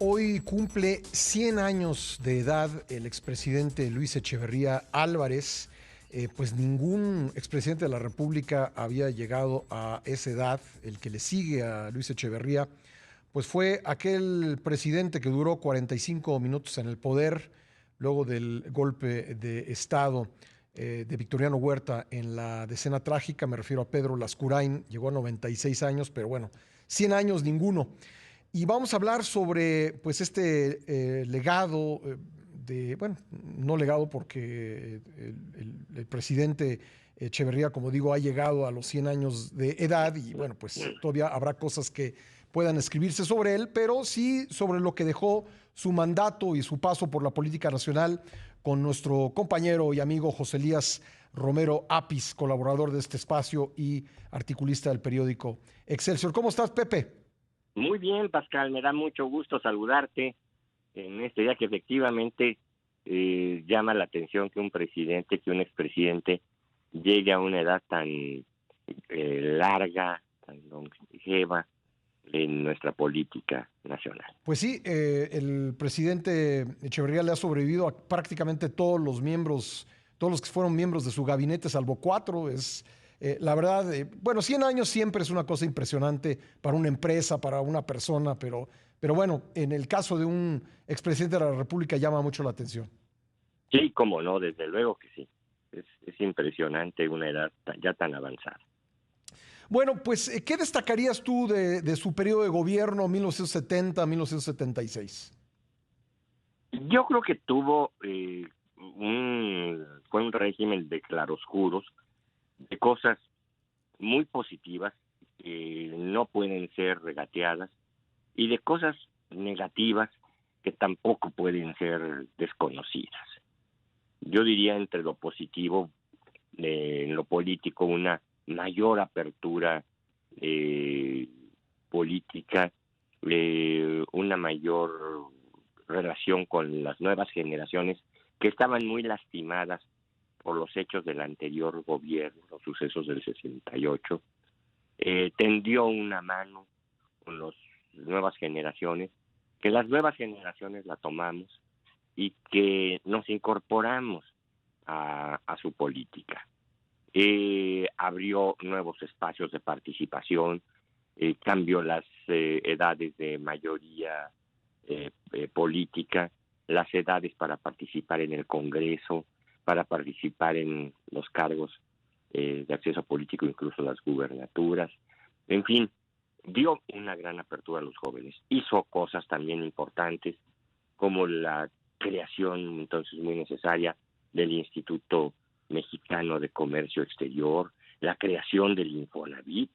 Hoy cumple 100 años de edad el expresidente Luis Echeverría Álvarez. Pues ningún expresidente de la República había llegado a esa edad. El que le sigue a Luis Echeverría, pues fue aquel presidente que duró 45 minutos en el poder, luego del golpe de Estado de Victoriano Huerta en la decena trágica. Me refiero a Pedro Lascurain, llegó a 96 años, pero bueno, 100 años ninguno. Y vamos a hablar sobre pues este legado bueno, no legado porque el presidente Echeverría, como digo, ha llegado a los 100 años de edad y bueno, pues todavía habrá cosas que puedan escribirse sobre él, pero sí sobre lo que dejó su mandato y su paso por la política nacional con nuestro compañero y amigo José Elías Romero Apis, colaborador de este espacio y articulista del periódico Excelsior. ¿Cómo estás, Pepe? Muy bien, Pascal, me da mucho gusto saludarte en este día que efectivamente llama la atención que un expresidente llegue a una edad tan larga, tan longeva en nuestra política nacional. Pues sí, el presidente Echeverría le ha sobrevivido a prácticamente todos los miembros, todos los que fueron miembros de su gabinete, salvo 4. La verdad, bueno, 100 años siempre es una cosa impresionante para una empresa, para una persona, pero bueno, en el caso de un expresidente de la República llama mucho la atención. Sí, cómo no, desde luego que sí. Es impresionante una edad ya tan avanzada. Bueno, pues, ¿qué destacarías tú de su periodo de gobierno 1970-1976? Yo creo que fue un régimen de claroscuros, de cosas muy positivas que no pueden ser regateadas y de cosas negativas que tampoco pueden ser desconocidas. Yo diría entre lo positivo, en lo político, una mayor apertura política, una mayor relación con las nuevas generaciones que estaban muy lastimadas por los hechos del anterior gobierno, los sucesos del 68, tendió una mano con las nuevas generaciones, que las nuevas generaciones la tomamos y que nos incorporamos a su política. Abrió nuevos espacios de participación, cambió las edades de mayoría política, las edades para participar en el Congreso, para participar en los cargos de acceso político, incluso las gubernaturas. En fin, dio una gran apertura a los jóvenes. Hizo cosas también importantes, como la creación, entonces muy necesaria, del Instituto Mexicano de Comercio Exterior, la creación del Infonavit,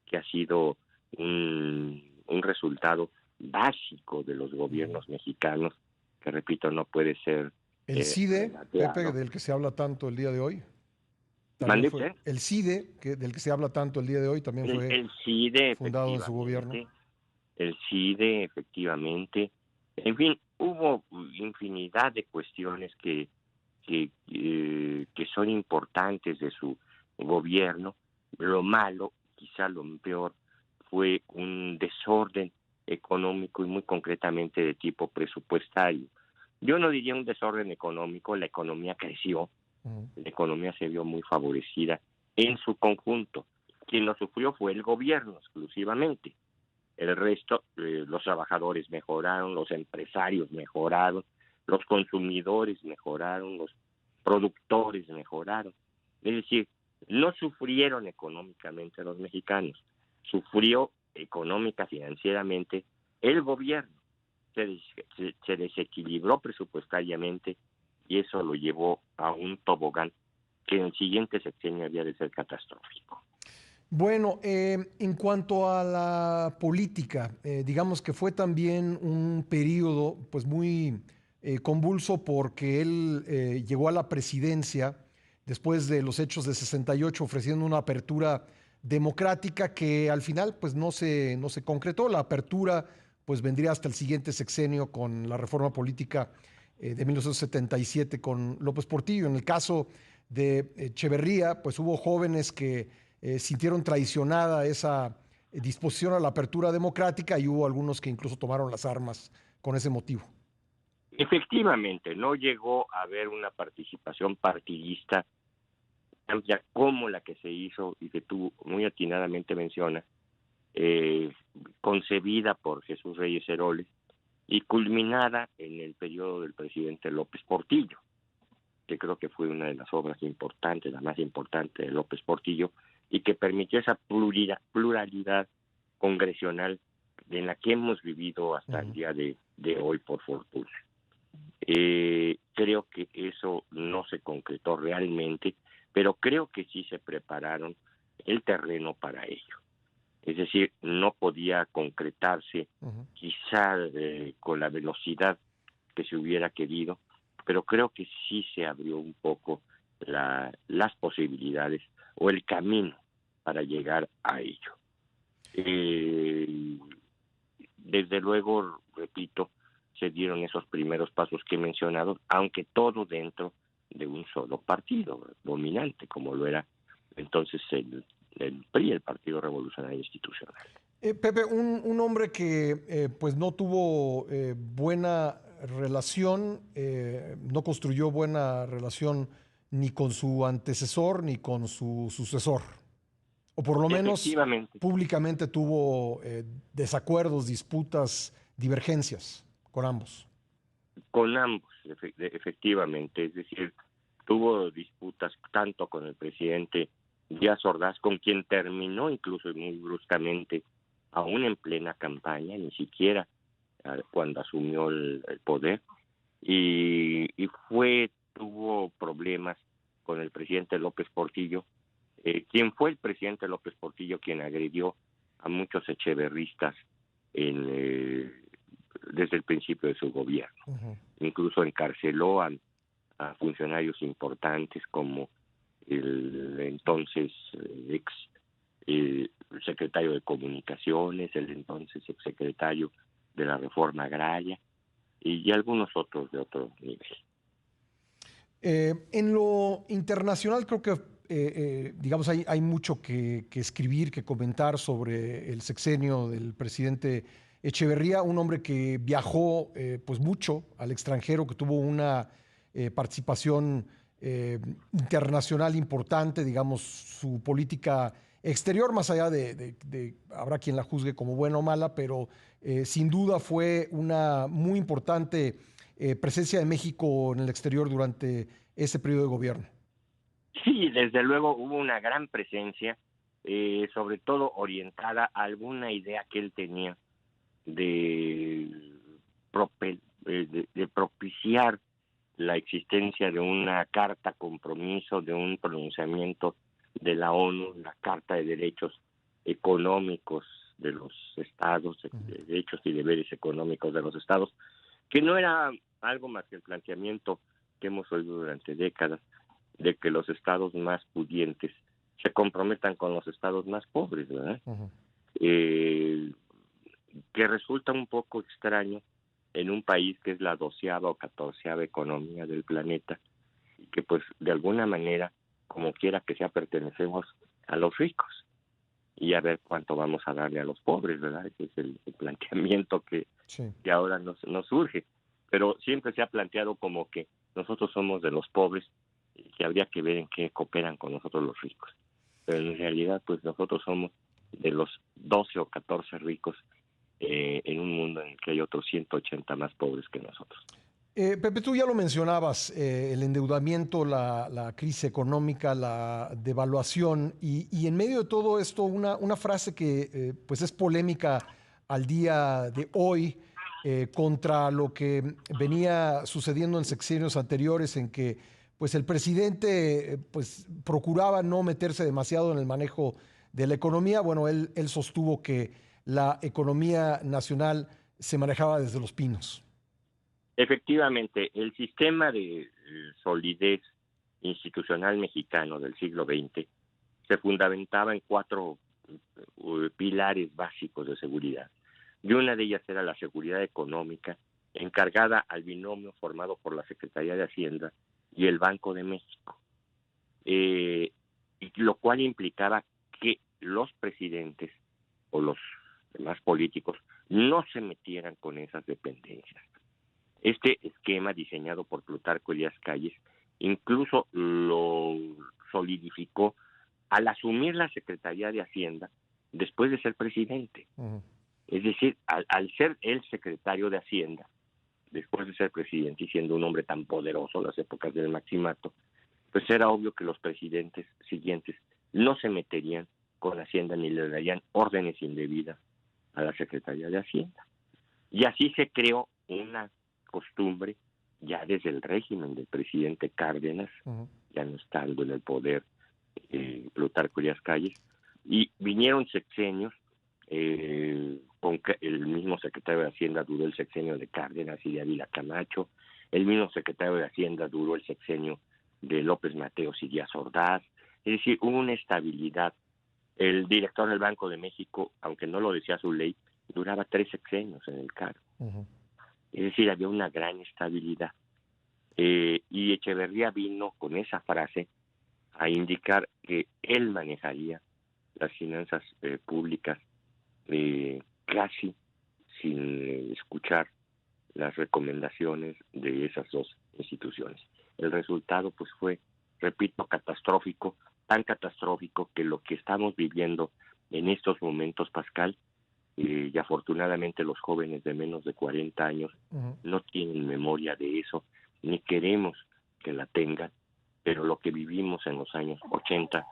que ha sido un resultado básico de los gobiernos mexicanos, que repito, no puede ser El CIDE, regateado. Pepe, del que se habla tanto el día de hoy. ¿Mande Fue usted? el CIDE, del que se habla tanto el día de hoy, también fue El CIDE, fundado en su gobierno. El CIDE, efectivamente. En fin, hubo infinidad de cuestiones que son importantes de su gobierno. Lo malo, quizá lo peor, fue un desorden económico y muy concretamente de tipo presupuestario. Yo no diría un desorden económico, la economía creció, la economía se vio muy favorecida en su conjunto. Quien lo sufrió fue el gobierno exclusivamente. El resto, los trabajadores mejoraron, los empresarios mejoraron, los consumidores mejoraron, los productores mejoraron. Es decir, no sufrieron económicamente los mexicanos, sufrió económica, financieramente el gobierno. Se desequilibró presupuestariamente y eso lo llevó a un tobogán que en el siguiente sexenio había de ser catastrófico. Bueno, en cuanto a la política, digamos que fue también un periodo pues muy convulso porque él llegó a la presidencia después de los hechos de 68 ofreciendo una apertura democrática que al final pues no se concretó. La apertura pues vendría hasta el siguiente sexenio con la reforma política de 1977 con López Portillo. En el caso de Echeverría, pues hubo jóvenes que sintieron traicionada esa disposición a la apertura democrática y hubo algunos que incluso tomaron las armas con ese motivo. Efectivamente, no llegó a haber una participación partidista amplia como la que se hizo y que tú muy atinadamente mencionas, concebida por Jesús Reyes Heroles y culminada en el periodo del presidente López Portillo, que creo que fue una de las obras importantes, la más importante de López Portillo, y que permitió esa pluralidad congresional en la que hemos vivido hasta el día de hoy, por fortuna. Creo que eso no se concretó realmente, pero creo que sí se prepararon el terreno para ello. Es decir, no podía concretarse quizá con la velocidad que se hubiera querido, pero creo que sí se abrió un poco las posibilidades o el camino para llegar a ello. Desde luego, repito, se dieron esos primeros pasos que he mencionado, aunque todo dentro de un solo partido dominante, como lo era entonces el PRI, el Partido Revolucionario Institucional. Pepe, un hombre que pues no tuvo buena relación, no construyó buena relación ni con su antecesor ni con su sucesor, o por lo menos públicamente tuvo desacuerdos, disputas, divergencias con ambos. Con ambos, efectivamente, es decir, tuvo disputas tanto con el presidente Díaz Ordaz, con quien terminó incluso muy bruscamente, aún en plena campaña, ni siquiera cuando asumió el poder, y tuvo problemas con el presidente López Portillo, quien fue el presidente López Portillo quien agredió a muchos echeverristas desde el principio de su gobierno. Incluso encarceló a funcionarios importantes como el entonces ex secretario de Comunicaciones, el entonces exsecretario de la Reforma Agraria y algunos otros de otro nivel. En lo internacional creo que digamos hay mucho que escribir, que comentar sobre el sexenio del presidente Echeverría, un hombre que viajó pues mucho al extranjero, que tuvo una participación internacional importante, digamos, su política exterior, más allá habrá quien la juzgue como buena o mala, pero sin duda fue una muy importante presencia de México en el exterior durante ese periodo de gobierno. Sí, desde luego hubo una gran presencia, sobre todo orientada a alguna idea que él tenía de propiciar la existencia de una carta compromiso, de un pronunciamiento de la ONU, la Carta de Derechos Económicos de los Estados, derechos y deberes económicos de los Estados, que no era algo más que el planteamiento que hemos oído durante décadas de que los estados más pudientes se comprometan con los estados más pobres, ¿verdad? Que resulta un poco extraño en un país que es la 12ª o 14ª economía del planeta y que pues de alguna manera, como quiera que sea, pertenecemos a los ricos y a ver cuánto vamos a darle a los pobres, ¿verdad? Ese es el planteamiento que ahora nos surge, pero siempre se ha planteado como que nosotros somos de los pobres y que habría que ver en qué cooperan con nosotros los ricos, pero en realidad pues nosotros somos de los 12 o 14 ricos en un mundo en el que hay otros 180 más pobres que nosotros. Pepe, tú ya lo mencionabas, el endeudamiento, la crisis económica, la devaluación y en medio de todo esto una frase que pues es polémica al día de hoy contra lo que venía sucediendo en sexenios anteriores en que pues el presidente pues procuraba no meterse demasiado en el manejo de la economía. Bueno, él sostuvo que la economía nacional se manejaba desde los pinos. Efectivamente, el sistema de solidez institucional mexicano del siglo XX se fundamentaba en 4 pilares básicos de seguridad. Y una de ellas era la seguridad económica, encargada al binomio formado por la Secretaría de Hacienda y el Banco de México, lo cual implicaba que los presidentes o los demás políticos no se metieran con esas dependencias. Este esquema diseñado por Plutarco Elías Calles incluso lo solidificó al asumir la Secretaría de Hacienda después de ser presidente. Ujú. Es decir, al ser el secretario de Hacienda, después de ser presidente y siendo un hombre tan poderoso en las épocas del maximato, pues era obvio que los presidentes siguientes no se meterían con Hacienda ni le darían órdenes indebidas a la Secretaría de Hacienda. Y así se creó una costumbre ya desde el régimen del presidente Cárdenas, Ujú. ya no estando en el poder Plutarco Elías Calles, y vinieron sexenios, con el mismo secretario de Hacienda duró el sexenio de Cárdenas y de Ávila Camacho, el mismo secretario de Hacienda duró el sexenio de López Mateos y Díaz Ordaz, es decir, hubo una estabilidad. El director del Banco de México, aunque no lo decía su ley, duraba 3 sexenios en el cargo. Ujú. Es decir, había una gran estabilidad. Y Echeverría vino con esa frase a indicar que él manejaría las finanzas públicas casi sin escuchar las recomendaciones de esas dos instituciones. El resultado pues fue, repito, catastrófico, tan catastrófico que lo que estamos viviendo en estos momentos, Pascal, y afortunadamente los jóvenes de menos de 40 años Ujú. no tienen memoria de eso, ni queremos que la tengan, pero lo que vivimos en los años 80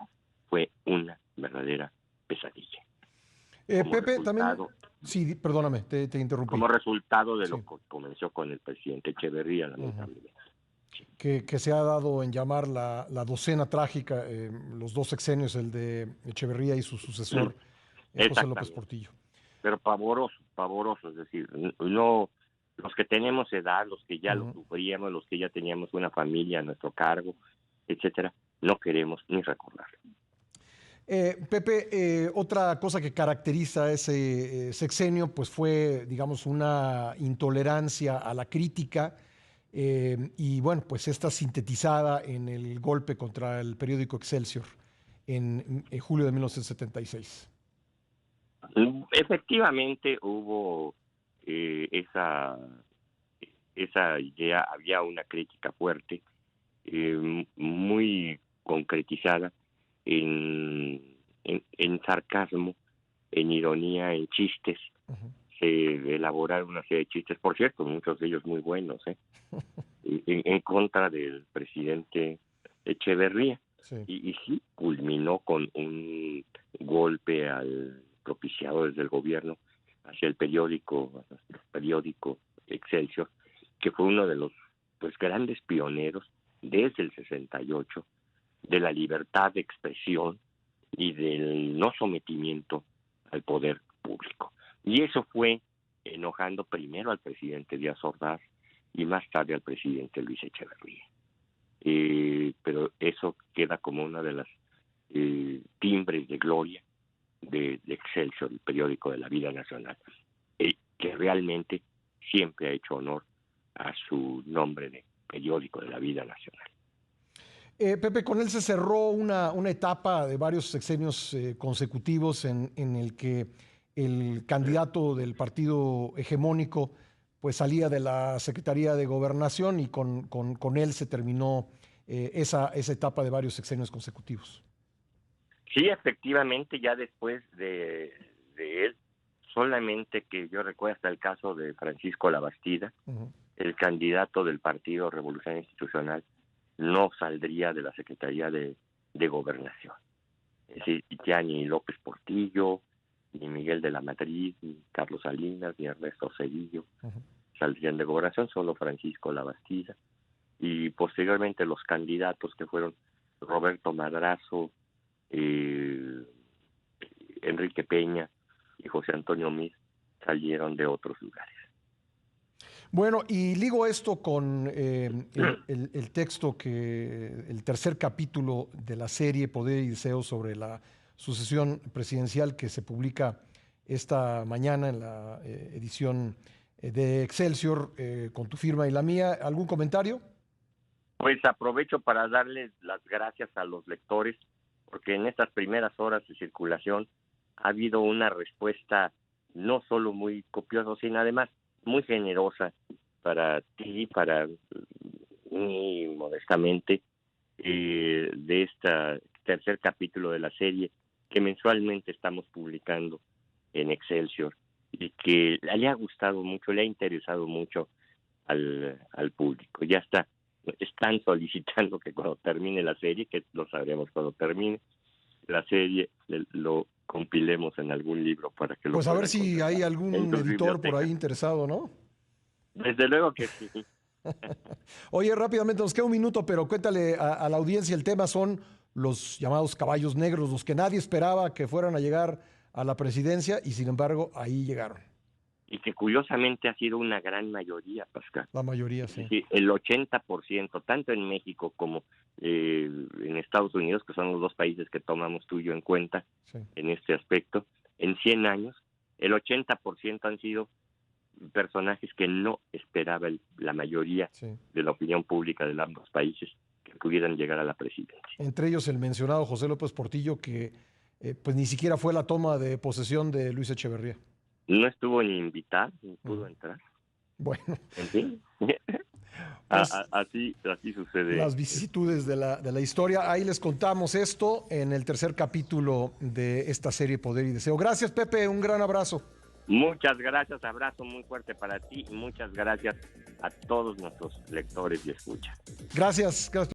fue una verdadera pesadilla. Como Pepe, también, resultado, sí, perdóname, te interrumpí. como resultado de Sí. lo que comenzó con el presidente Echeverría, Ujú. lamentablemente. Que se ha dado en llamar la docena trágica, los dos sexenios, el de Echeverría y su sucesor, José López Exactamente, Portillo. pero pavoroso, pavoroso, es decir, no, los que tenemos edad, los que ya lo Ujú. sufríamos, los que ya teníamos una familia a nuestro cargo, etcétera, no queremos ni recordarlo. Pepe, otra cosa que caracteriza ese sexenio, pues fue, digamos, una intolerancia a la crítica y bueno, pues esta sintetizada en el golpe contra el periódico Excelsior en julio de 1976. Efectivamente hubo esa idea, había una crítica fuerte, muy concretizada en sarcasmo, en ironía, en chistes. Ujú. Se elaboraron una serie de chistes, por cierto, muchos de ellos muy buenos, en contra del presidente Echeverría. Sí. Y sí, culminó con un golpe propiciado desde el gobierno hacia el periódico Excelsior, que fue uno de los pues grandes pioneros desde el 68 de la libertad de expresión y del no sometimiento al poder público. Y eso fue enojando primero al presidente Díaz Ordaz y más tarde al presidente Luis Echeverría. Pero eso queda como una de las timbres de gloria de Excelsior, el periódico de la vida nacional, que realmente siempre ha hecho honor a su nombre de periódico de la vida nacional. Pepe, con él se cerró una etapa de varios sexenios consecutivos en el que el candidato del partido hegemónico pues salía de la Secretaría de Gobernación y con él se terminó esa etapa de varios sexenios consecutivos. Sí, efectivamente, ya después de él, solamente que yo recuerdo hasta el caso de Francisco Labastida, Ujú. el candidato del Partido Revolución Institucional, no saldría de la Secretaría de Gobernación. Es decir, ya ni López Portillo, ni Miguel de la Madrid, ni Carlos Salinas, ni Ernesto Cedillo Ujú. saldrían de Gobernación, solo Francisco Labastida. Y posteriormente los candidatos que fueron Roberto Madrazo, eh, Enrique Peña y José Antonio Meade salieron de otros lugares. Bueno, y ligo esto con el texto el tercer capítulo de la serie Poder y Deseo sobre la sucesión presidencial que se publica esta mañana en la edición de Excelsior con tu firma y la mía. ¿Algún comentario? Pues aprovecho para darles las gracias a los lectores, porque en estas primeras horas de circulación ha habido una respuesta no solo muy copioso, sino además muy generosa para ti, para mí, modestamente, de este tercer capítulo de la serie que mensualmente estamos publicando en Excelsior y que le ha gustado mucho, le ha interesado mucho al público. Ya están solicitando que cuando termine la serie, que lo sabremos cuando termine la serie, lo compilemos en algún libro para que lo Pues a ver puedan si hay conservar algún en tus editor por ahí bibliotecas. interesado, ¿no? Desde luego que sí. Oye, rápidamente, nos queda un minuto, pero cuéntale a la audiencia, el tema son los llamados caballos negros, los que nadie esperaba que fueran a llegar a la presidencia y sin embargo ahí llegaron. Y que curiosamente ha sido una gran mayoría, Pascal. La mayoría, Es sí. decir, el 80%, tanto en México como en Estados Unidos, que son los dos países que tomamos tú y yo en cuenta Sí. en este aspecto, en 100 años, el 80% han sido personajes que no esperaba la mayoría Sí. de la opinión pública de ambos países que pudieran llegar a la presidencia. Entre ellos el mencionado José López Portillo, que pues ni siquiera fue la toma de posesión de Luis Echeverría. No estuvo ni invitado, ni pudo entrar. Bueno, En fin, pues así sucede. las vicisitudes de la historia. Ahí les contamos esto en el tercer capítulo de esta serie Poder y Deseo. Gracias, Pepe, un gran abrazo. Muchas gracias, abrazo muy fuerte para ti y muchas gracias a todos nuestros lectores y escuchas. Gracias.